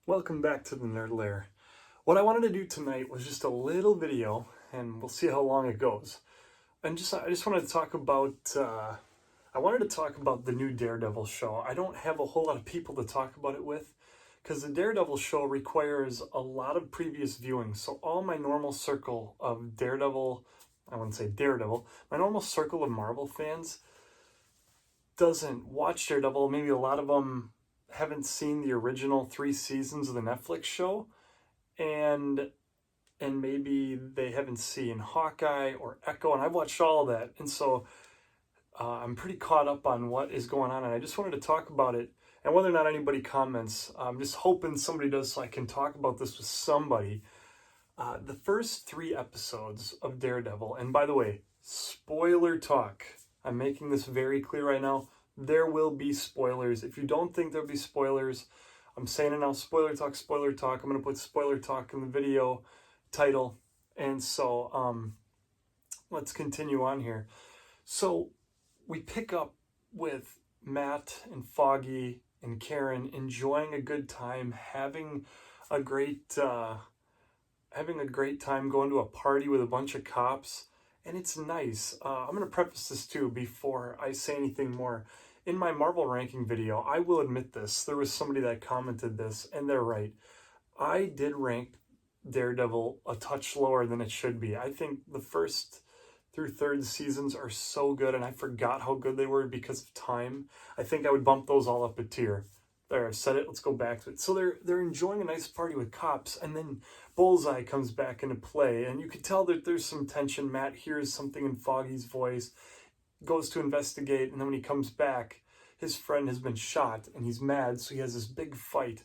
Welcome back to the Nerd Lair. What I wanted to do tonight was just a little video, and we'll see how long it goes. And I just wanted to talk about. I wanted to talk about the new Daredevil show. I don't have a whole lot of people to talk about it with, because the Daredevil show requires a lot of previous viewing. So all my normal circle of Daredevil, I wouldn't say Daredevil, my normal circle of Marvel fans doesn't watch Daredevil. Maybe a lot of them haven't seen the original 3 seasons of the Netflix show, and maybe they haven't seen Hawkeye or Echo, and I've watched all of that, and so I'm pretty caught up on what is going on, and I just wanted to talk about it. And whether or not anybody comments, I'm just hoping somebody does, so I can talk about this with somebody. The first 3 episodes of Daredevil, and by the way, spoiler talk. I'm making this very clear right now. There will be spoilers. If you don't think there'll be spoilers, I'm saying it now, spoiler talk, spoiler talk. I'm going to put spoiler talk in the video title. And so let's continue on here. So we pick up with Matt and Foggy and Karen enjoying a good time, having a great time going to a party with a bunch of cops. And it's nice. I'm going to preface this too before I say anything more. In my Marvel ranking video, I will admit this. There was somebody that commented this, and they're right. I did rank Daredevil a touch lower than it should be. I think the first through third seasons are so good, and I forgot how good they were because of time. I think I would bump those all up a tier. There, I've said it. Let's go back to it. So they're enjoying a nice party with cops, and then Bullseye comes back into play, and you can tell that there's some tension. Matt hears something in Foggy's voice, goes to investigate, and then when he comes back, his friend has been shot, and he's mad, so he has this big fight.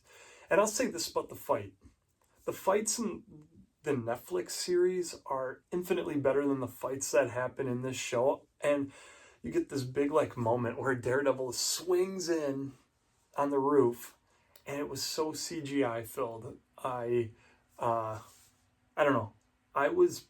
And I'll say this about the fight. The fights in the Netflix series are infinitely better than the fights that happen in this show, and you get this big moment where Daredevil swings in on the roof, and it was so CGI filled. I don't know. I was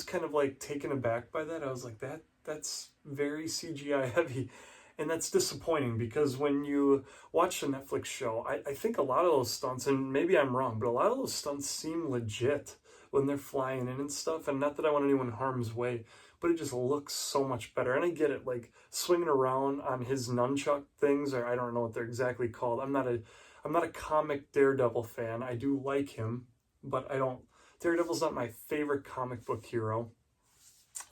kind of taken aback by that. I was like, that's very CGI heavy, and that's disappointing because when you watch the Netflix show, I think a lot of those stunts, and maybe I'm wrong, but a lot of those stunts seem legit when they're flying in and stuff. And not that I want anyone in harm's way, but it just looks so much better. And I get it, swinging around on his nunchuck things, or I don't know what they're exactly called. I'm not a comic Daredevil fan. I do like him, but Daredevil's not my favorite comic book hero.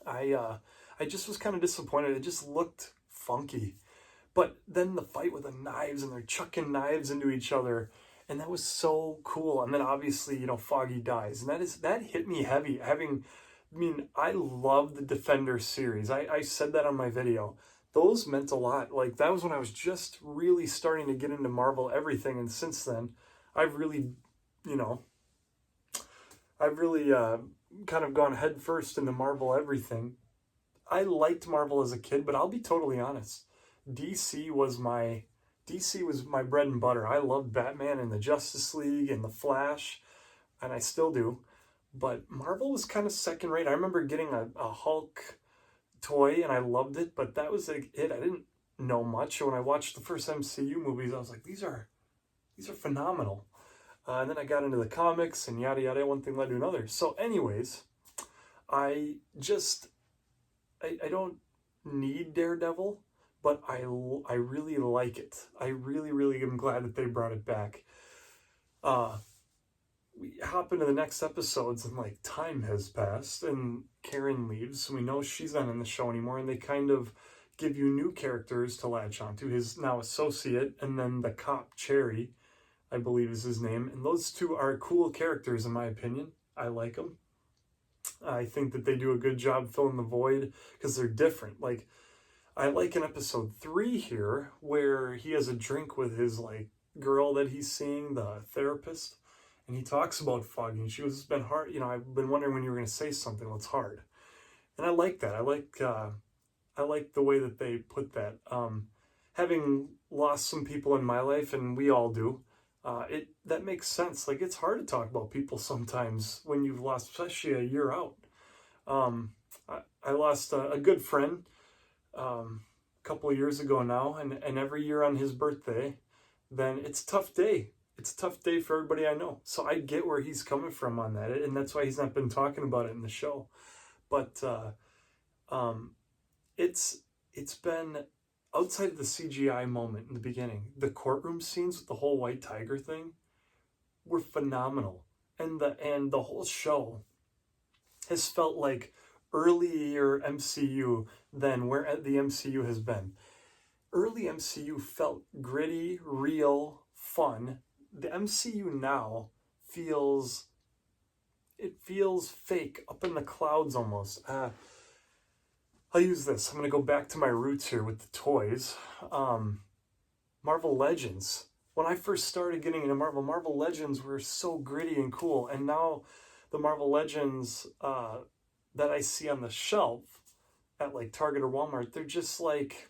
I just was kind of disappointed. It just looked funky. But then the fight with the knives, and they're chucking knives into each other, and that was so cool. And then obviously, Foggy dies, and that hit me heavy. I love the Defender series. I said that on my video. Those meant a lot. That was when I was just really starting to get into Marvel everything, and since then, I've really kind of gone headfirst into Marvel everything. I liked Marvel as a kid, but I'll be totally honest. DC was my bread and butter. I loved Batman and the Justice League and the Flash, and I still do. But Marvel was kind of second rate. I remember getting a Hulk toy, and I loved it, but that was it. I didn't know much. When I watched the first MCU movies, I was like, these are phenomenal. And then I got into the comics, and yada yada, one thing led to another. So anyways, I don't need Daredevil, but I really like it. I really, really am glad that they brought it back. We hop into the next episodes, and time has passed, and Karen leaves, so we know she's not in the show anymore, and they kind of give you new characters to latch onto. His now associate, and then the cop Cherry, I believe is his name, and those two are cool characters in my opinion. I like them. I think that they do a good job filling the void because they're different. I like in episode 3 here where he has a drink with his girl that he's seeing, the therapist, and he talks about Foggy, and she goes, "It's been hard. I've been wondering when you were going to say something. Well, it's hard." And I like that. I like the way that they put that. Having lost some people in my life, and we all do, that makes sense. It's hard to talk about people sometimes when you've lost, especially a year out. I lost a good friend a couple of years ago now, and every year on his birthday, then it's a tough day. it's a tough day for everybody I know. So I get where he's coming from on that, and that's why he's not been talking about it in the show. But um, it's been outside of the CGI moment in the beginning, the courtroom scenes with the whole white tiger thing were phenomenal, and the whole show has felt like earlier MCU than where the MCU has been. Early MCU felt gritty, real, fun. The MCU now feels fake, up in the clouds almost. I'll use this. I'm going to go back to my roots here with the toys. Marvel Legends. When I first started getting into Marvel Legends were so gritty and cool. And now the Marvel Legends that I see on the shelf at like Target or Walmart, they're just like,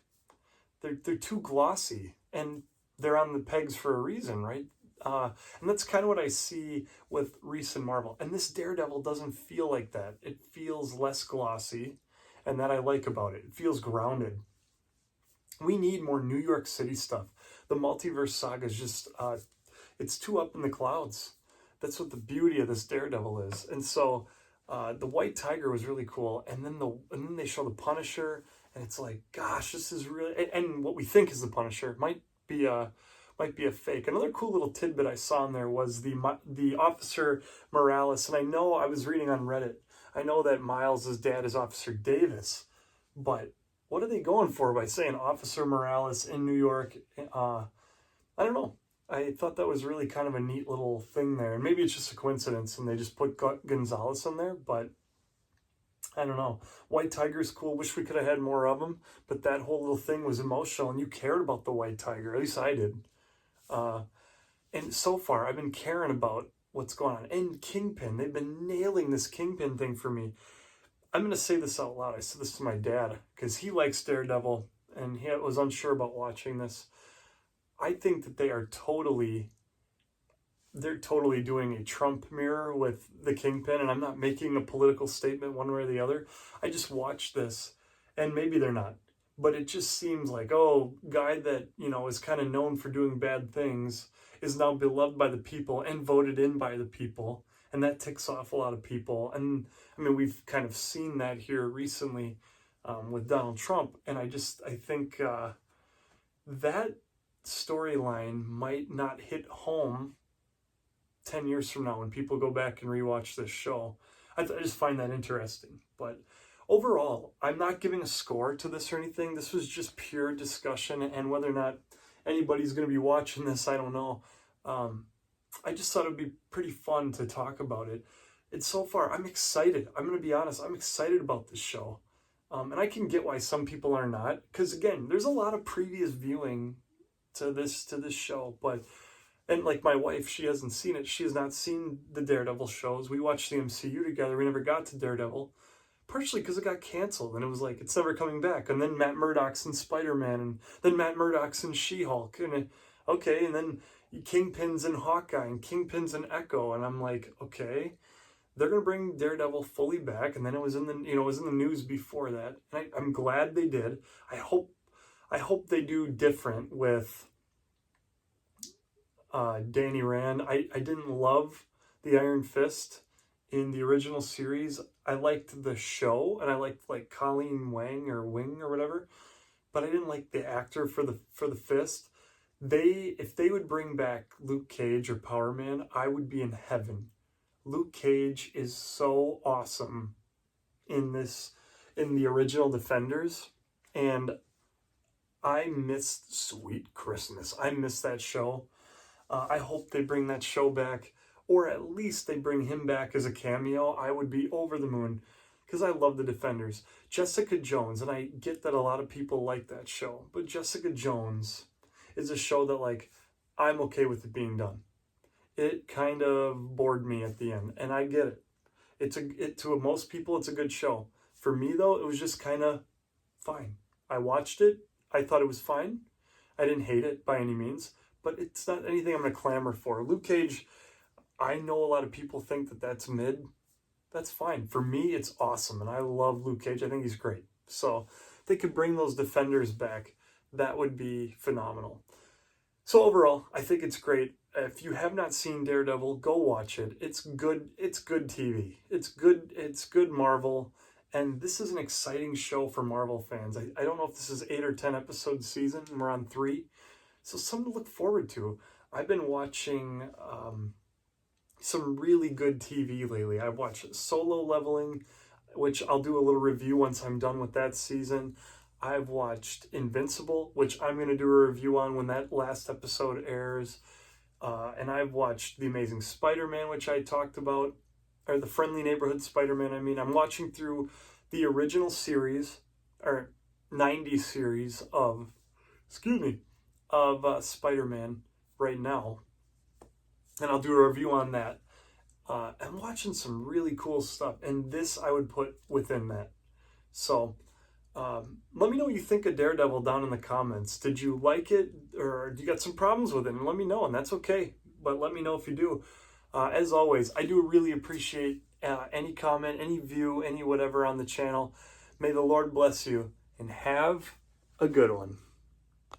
they're too glossy. And they're on the pegs for a reason, right? And that's kind of what I see with recent Marvel. And this Daredevil doesn't feel like that. It feels less glossy. And that I like about it. It feels grounded. We need more New York City stuff. The multiverse saga is just, it's too up in the clouds. That's what the beauty of this Daredevil is. And so the White Tiger was really cool. And then they show the Punisher, and it's like, gosh, this is really, and what we think is the Punisher might be a fake. Another cool little tidbit I saw in there was the Officer Morales. And I know I was reading on Reddit. I know that Miles' dad is Officer Davis, but what are they going for by saying Officer Morales in New York? I don't know. I thought that was really kind of a neat little thing there. And maybe it's just a coincidence and they just put Gonzalez in there, but I don't know. White Tiger's cool. Wish we could have had more of them, but that whole little thing was emotional and you cared about the White Tiger. At least I did. And so far, I've been caring about what's going on. And Kingpin, they've been nailing this Kingpin thing for me. I'm going to say this out loud. I said this to my dad because he likes Daredevil and he was unsure about watching this. I think that they're totally doing a Trump mirror with the Kingpin, and I'm not making a political statement one way or the other. I just watched this, and maybe they're not, but it just seems like, oh, guy that, is kind of known for doing bad things is now beloved by the people and voted in by the people, and that ticks off a lot of people. And I mean, we've kind of seen that here recently with Donald Trump, and I think that storyline might not hit home 10 years from now when people go back and rewatch this show. I just find that interesting. But overall, I'm not giving a score to this or anything. This was just pure discussion, and whether or not anybody's going to be watching this, I don't know. I just thought it would be pretty fun to talk about it. And so far, I'm excited. I'm going to be honest. I'm excited about this show. And I can get why some people are not. Because, again, there's a lot of previous viewing to this show. And like my wife, she hasn't seen it. She has not seen the Daredevil shows. We watched the MCU together. We never got to Daredevil. Partially because it got canceled. And it was like, it's never coming back. And then Matt Murdock's in Spider-Man. And then Matt Murdock's in She-Hulk. And okay, and then Kingpin's in Hawkeye. And Kingpin's in Echo. And I'm like, okay, they're going to bring Daredevil fully back. And then it was in the news before that. And I'm glad they did. I hope they do different with Danny Rand. I didn't love the Iron Fist in the original series. I liked the show, and I liked like Colleen Wing or whatever, but I didn't like the actor for the Fist. If they would bring back Luke Cage or Power Man, I would be in heaven. Luke Cage is so awesome in the original Defenders, and I missed Sweet Christmas. I missed that show. I hope they bring that show back, or at least they bring him back as a cameo. I would be over the moon because I love the Defenders. Jessica Jones, and I get that a lot of people like that show, but Jessica Jones is a show that, like, I'm okay with it being done. It kind of bored me at the end, and I get it. To most people, it's a good show. For me, though, it was just kind of fine. I watched it. I thought it was fine. I didn't hate it by any means, but it's not anything I'm going to clamor for. Luke Cage, I know a lot of people think that that's mid. That's fine. For me, it's awesome, and I love Luke Cage. I think he's great. So if they could bring those Defenders back, that would be phenomenal. So overall, I think it's great. If you have not seen Daredevil, go watch it. It's good. It's good TV. It's good. It's good Marvel. And this is an exciting show for Marvel fans. I don't know if this is 8 or 10 episode season. We're on 3. So something to look forward to. I've been watching some really good TV lately. I've watched Solo Leveling, which I'll do a little review once I'm done with that season. I've watched Invincible, which I'm going to do a review on when that last episode airs. And I've watched The Amazing Spider-Man, which I talked about, or The Friendly Neighborhood Spider-Man. I mean, I'm watching through the original series, or 90 series of, Spider-Man right now. And I'll do a review on that. I'm watching some really cool stuff, and this I would put within that. So, let me know what you think of Daredevil down in the comments. Did you like it, or do you got some problems with it? And let me know, and that's okay. But let me know if you do. As always, I do really appreciate any comment, any view, any whatever on the channel. May the Lord bless you, and have a good one.